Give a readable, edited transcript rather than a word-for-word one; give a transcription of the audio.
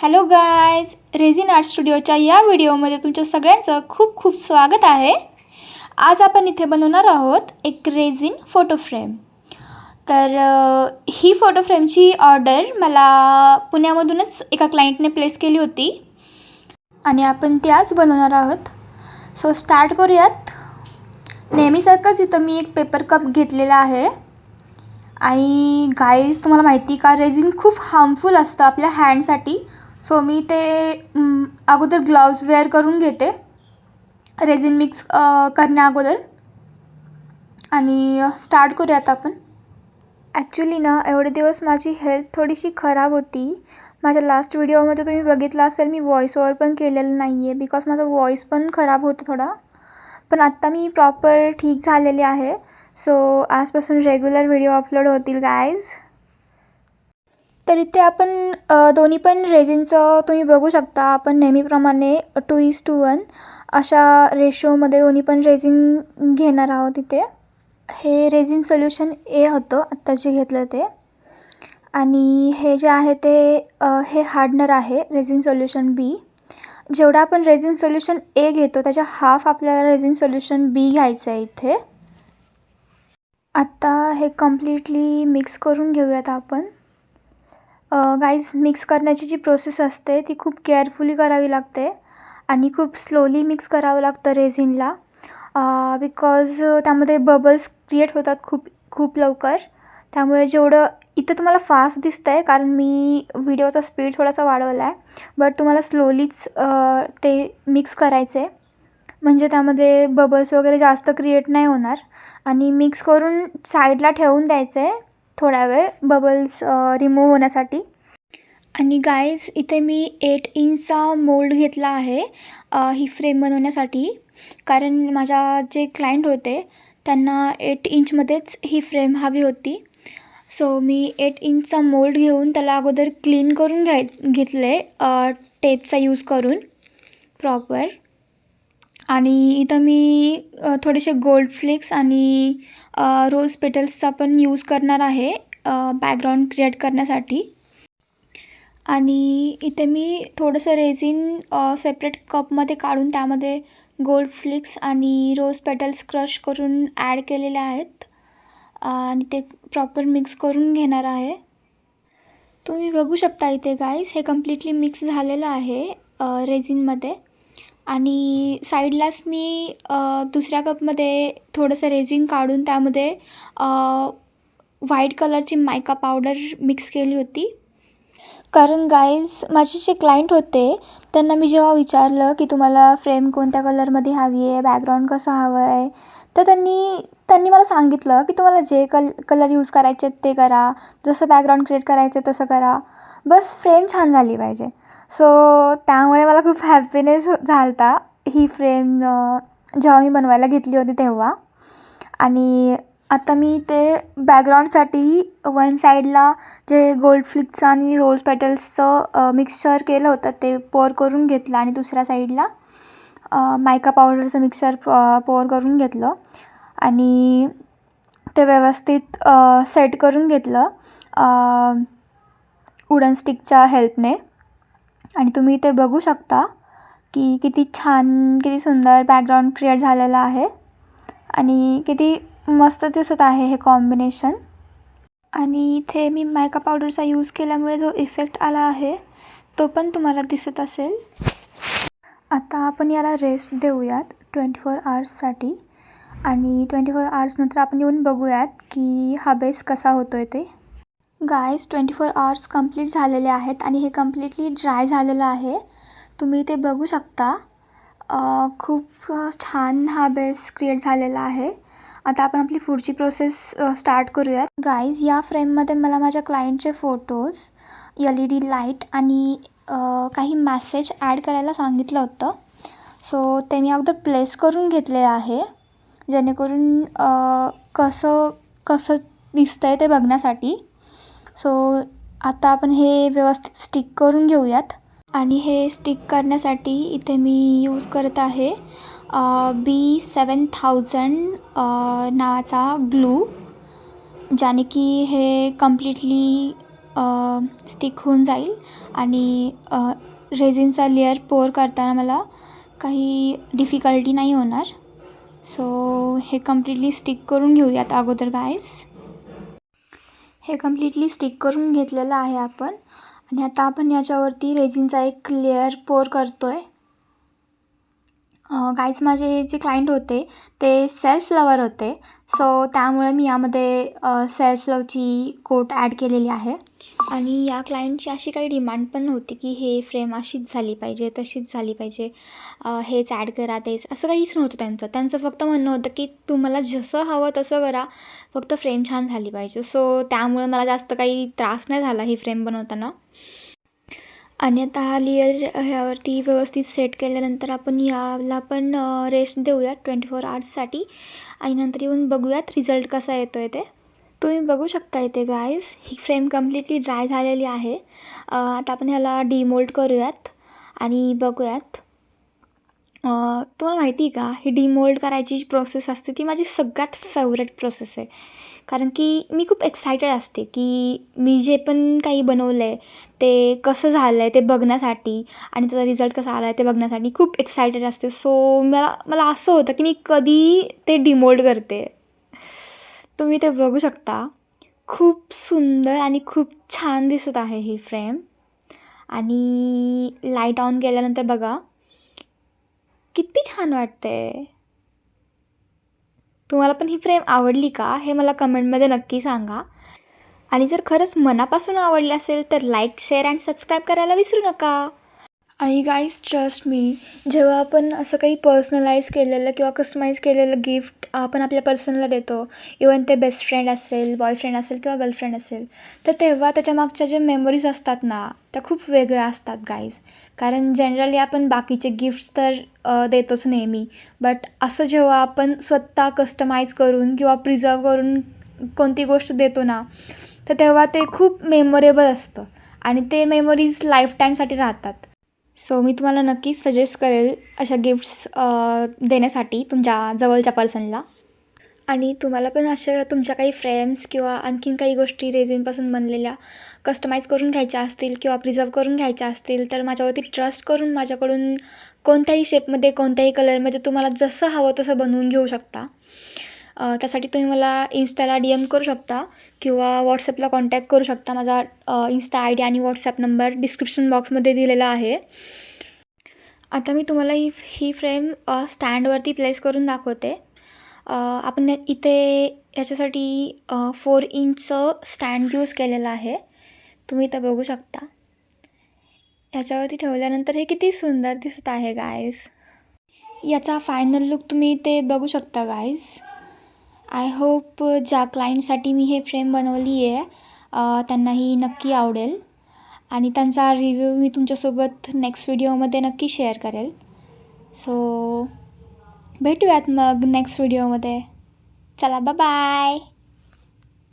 Hello guys, resin art स्टुडिओच्या या व्हिडिओमध्ये तुमच्या सगळ्यांचं खूप खूप स्वागत आहे. आज आपण इथे बनवणार आहोत एक रेझिन फोटो फ्रेम. तर ही फोटो फ्रेमची ऑर्डर मला पुण्यामधूनच एका क्लायंटने प्लेस केली होती आणि आपण ती आज बनवणार आहोत. सो स्टार्ट करूयात. नेहमीसारखंच इथं मी एक पेपर कप घेतलेला आहे. आणि गाईज, तुम्हाला माहिती का, रेझिन खूप हार्मफुल असतं आपल्या हँडसाठी. सो मी ते अगोदर ग्लव्ज वेअर करून घेते रेझिन मिक्स करण्या अगोदर. आणि स्टार्ट करूयात आपण. ॲक्च्युली ना, एवढे दिवस माझी हेल्थ थोडीशी खराब होती. माझ्या लास्ट व्हिडिओमध्ये तुम्ही बघितलं असेल, मी व्हॉइस ओव्हर पण केलेलं नाही आहे बिकॉज माझा व्हॉइस पण खराब होतं थोडा. पण आत्ता मी प्रॉपर ठीक झालेली आहे. सो आजपासून रेग्युलर व्हिडिओ अपलोड होतील गाईज. तर इथे आपण दोन्ही पण रेझिनचं तुम्ही बघू शकता. आपण नेहमीप्रमाणे 2:1 अशा रेशोमध्ये दोन्ही पण रेझिन घेणार आहोत. इथे हे रेझिन सोल्युशन ए होतं आत्ता जे घेतलं ते. आणि हे जे आहे ते हे हार्डनर आहे रेझिन सोल्युशन बी. जेवढा आपण रेझिन सोल्युशन ए घेतो त्याच्या हाफ आपल्याला रेझिन सोल्युशन बी घ्यायचं आहे इथे. आत्ता हे कम्प्लिटली मिक्स करून घेऊयात आपण. गाईज, मिक्स करण्याची जी प्रोसेस असते ती खूप केअरफुली करावी लागते आणि खूप स्लोली मिक्स करावं लागतं रेझिनला बिकॉज त्यामध्ये बबल्स क्रिएट होतात खूप लवकर. त्यामुळे जेवढं इथं तुम्हाला फास्ट दिसतं आहे कारण मी व्हिडिओचा स्पीड थोडासा वाढवला आहे, बट तुम्हाला स्लोलीच ते मिक्स करायचं आहे म्हणजे त्यामध्ये बबल्स वगैरे जास्त क्रिएट नाही होणार. आणि मिक्स करून साईडला ठेवून द्यायचं आहे थोडा वेळ बबल्स रिमूव्ह होण्यासाठी. आणि गाईज, इथे मी 8 इंचचा मोल्ड घेतला आहे ही फ्रेम बनवण्यासाठी. कारण माझा जे क्लायंट होते त्यांना 8 इंचमध्येच ही फ्रेम हवी होती. सो मी 8 इंचचा मोल्ड घेऊन त्याला अगोदर क्लीन करून घेतले टेपचा यूज करून प्रॉपर. आणि इथं मी थोडेसे गोल्ड फ्लेक्स आणि रोज पेटल्सचा पण यूज करणार आहे बॅकग्राऊंड क्रिएट करण्यासाठी. आणि इथे मी थोडंसं रेझिन सेपरेट कपमध्ये काढून त्यामध्ये गोल्ड फ्लेक्स आणि रोज पेटल्स क्रश करून ॲड केलेले आहेत आणि ते प्रॉपर मिक्स करून घेणार आहे. तुम्ही बघू शकता इथे गाईज, हे कम्प्लिटली मिक्स झालेलं आहे रेझिनमध्ये. आणि साईडलाच मी दुसऱ्या कपमध्ये थोडंसं रेझिन काढून त्यामध्ये व्हाईट कलरची मायका पावडर मिक्स केली होती. कारण गाईज, माझे जे क्लायंट होते त्यांना मी जेव्हा विचारलं की तुम्हाला फ्रेम कोणत्या कलरमध्ये हवी आहे, बॅकग्राऊंड कसं हवं आहे, तर त्यांनी मला सांगितलं की तुम्हाला जे कलर यूज करायचे ते करा, जसं बॅकग्राऊंड क्रिएट करायचं तसं करा, बस फ्रेम छान झाली पाहिजे. सो त्यामुळे मला खूप हॅपीनेस झाला होता ही फ्रेम जेव्हा मी बनवायला घेतली होती तेव्हा. आणि आता मी ते बॅकग्राऊंडसाठी वन साईडला जे गोल्ड फ्लिक्सचं आणि रोज पेटल्सचं मिक्सचर केलं होतं ते पोर करून घेतलं आणि दुसऱ्या साईडला मायका पावडरचं मिक्सचर पोर करून घेतलं आणि ते व्यवस्थित सेट करून घेतलं वुडन स्टिकच्या हेल्पने. आणि तुम्ही ते बघू शकता की किती छान, किती सुंदर बॅकग्राऊंड क्रिएट झालेलं आहे आणि किती मस्त दिसत आहे हे कॉम्बिनेशन. आणि इथे मी मायका पावडरचा यूज केल्यामुळे जो इफेक्ट आला आहे तो पण तुम्हाला दिसत असेल. आता आपण याला रेस्ट देऊयात 24 आवर्ससाठी आणि 24 आवर्सनंतर आपण येऊन बघूयात की हा बेस कसा होतो आहे ते. गाईज, 24 आवर्स कंप्लीट झालेले आहेत आणि हे कम्प्लिटली ड्राय झालेलं आहे. तुम्ही ते बघू शकता. खूप छान हा बेस क्रिएट झालेला आहे. आता आपण आपली पुढची प्रोसेस स्टार्ट करूयात. गाईज, या फ्रेममध्ये मला माझ्या क्लायंटचे फोटोज, LED लाईट आणि काही मॅसेज ॲड करायला सांगितलं होतं. सो ते मी अगोदर प्लेस करून घेतलेलं आहे जेणेकरून कसं दिसतं आहे ते बघण्यासाठी. सो आता आपण हे व्यवस्थित स्टिक करून घेऊयात. आणि हे स्टिक करण्यासाठी इथे मी यूज करत आहे B7000 नावाचा ग्लू, ज्याने की हे कम्प्लिटली स्टिक होऊन जाईल आणि रेझिनचा लेअर पोअर करताना मला काही डिफिकल्टी नाही होणार. सो हे कम्प्लिटली स्टिक करून घेऊयात अगोदर गाईज. हे कम्प्लिटली स्टिक करून घेतलेलं आहे आपण आणि आता आपण याच्यावरती रेझिनचा एक लेअर पोअर करतो आहे. गाईज माझे जे क्लायंट होते ते सेल्फ लवर होते, सो त्यामुळे मी यामध्ये सेल्फ लवची कोट ॲड केलेली आहे. आणि या क्लायंटची अशी काही डिमांड पण नव्हती की हे फ्रेम अशीच झाली पाहिजे, तशीच झाली पाहिजे, हेच ॲड करा, तेच असं काहीच नव्हतं त्यांचं फक्त म्हणणं होतं की तुम्हाला जसं हवं तसं करा, फक्त फ्रेम छान झाली पाहिजे. सो त्यामुळे मला जास्त काही त्रास नाही झाला ही फ्रेम बनवताना. आणि आता हा लेअर ह्यावरती व्यवस्थित सेट केल्यानंतर आपण याला पण रेस्ट देऊयात 24 आवर्ससाठी आणि नंतर येऊन बघूयात रिझल्ट कसा येतो आहे ते. तुम्ही बघू शकता इथे गाईज, ही फ्रेम कम्प्लिटली ड्राय झालेली आहे. आता आपण ह्याला डिमोल्ड करूयात आणि बघूयात. तुम्हाला माहिती आहे का, ही डिमोल्ड करायची जी प्रोसेस असते ती माझी सगळ्यात फेवरेट प्रोसेस आहे. कारण की मी खूप एक्सायटेड असते की मी जे पण काही बनवलं आहे ते कसं झालं आहे ते बघण्यासाठी आणि त्याचा रिझल्ट कसा आला आहे ते बघण्यासाठी खूप एक्सायटेड असते. सो मला असं होतं की मी कधी ते डिमोल्ड करते. तुम्ही ते बघू शकता, खूप सुंदर आणि खूप छान दिसत आहे ही फ्रेम. आणि लाईट ऑन केल्यानंतर बघा किती छान वाटते. तुम्हाला पण ही फ्रेम आवडली का हे मला कमेंटमध्ये नक्की सांगा. आणि जर खरंच मनापासून आवडली असेल तर लाईक, शेअर अँड सबस्क्राईब करायला विसरू नका. आणि गाईज ट्रस्ट मी, जेव्हा आपण असं काही पर्सनलाइज केलेलं किंवा कस्टमाइज केलेलं गिफ्ट आपण आपल्या पर्सनला देतो, इवन ते बेस्ट फ्रेंड असेल, बॉयफ्रेंड असेल किंवा गर्लफ्रेंड असेल, तर तेव्हा त्याच्या मागच्या जे मेमरीज असतात ना त्या खूप वेगळ्या असतात गाईज. कारण जनरली आपण बाकीचे गिफ्ट्स तर देतोच नेहमी, बट असं जेव्हा आपण स्वतः कस्टमाइज करून किंवा प्रिझर्व करून कोणती गोष्ट देतो ना, तर तेव्हा ते खूप मेमोरेबल असतं आणि ते मेमोरीज लाईफटाईमसाठी राहतात. सो मी तुम्हाला नक्कीच सजेस्ट करेल अशा गिफ्ट्स देण्यासाठी तुमच्या जवळच्या पर्सनला. आणि तुम्हाला पण अशा तुमच्या काही फ्रेम्स किंवा आणखीन काही गोष्टी रेझिनपासून बनलेल्या कस्टमाइज करून घ्यायच्या असतील किंवा प्रिझर्व करून घ्यायच्या असतील तर माझ्यावरती ट्रस्ट करून माझ्याकडून कोणत्याही शेपमध्ये, कोणत्याही कलरमध्ये तुम्हाला जसं हवं तसं बनवून घेऊ शकता. त्यासाठी तुम्ही मला इन्स्टाला DM करू शकता किंवा व्हॉट्सअपला कॉन्टॅक्ट करू शकता. माझा इन्स्टा ID आणि व्हॉट्सअप नंबर डिस्क्रिप्शन बॉक्समध्ये दिलेला आहे. आता मी तुम्हाला ही फ्रेम स्टँडवरती प्लेस करून दाखवते. आपण इथे याच्यासाठी 4 इंचचं स्टँड यूज केलेलं आहे. तुम्ही इथं बघू शकता. याच्यावरती ठेवल्यानंतर हे किती सुंदर दिसत आहे गाईज. याचा फायनल लुक तुम्ही ते बघू शकता गाईज. आय होप ज्या क्लायंटसाठी मी हे फ्रेम बनवली आहे त्यांनाही नक्की आवडेल आणि त्यांचा रिव्ह्यू मी तुमच्यासोबत नेक्स्ट व्हिडिओमध्ये नक्की शेअर करेल. सो भेटूयात मग नेक्स्ट व्हिडिओमध्ये. चला बाय.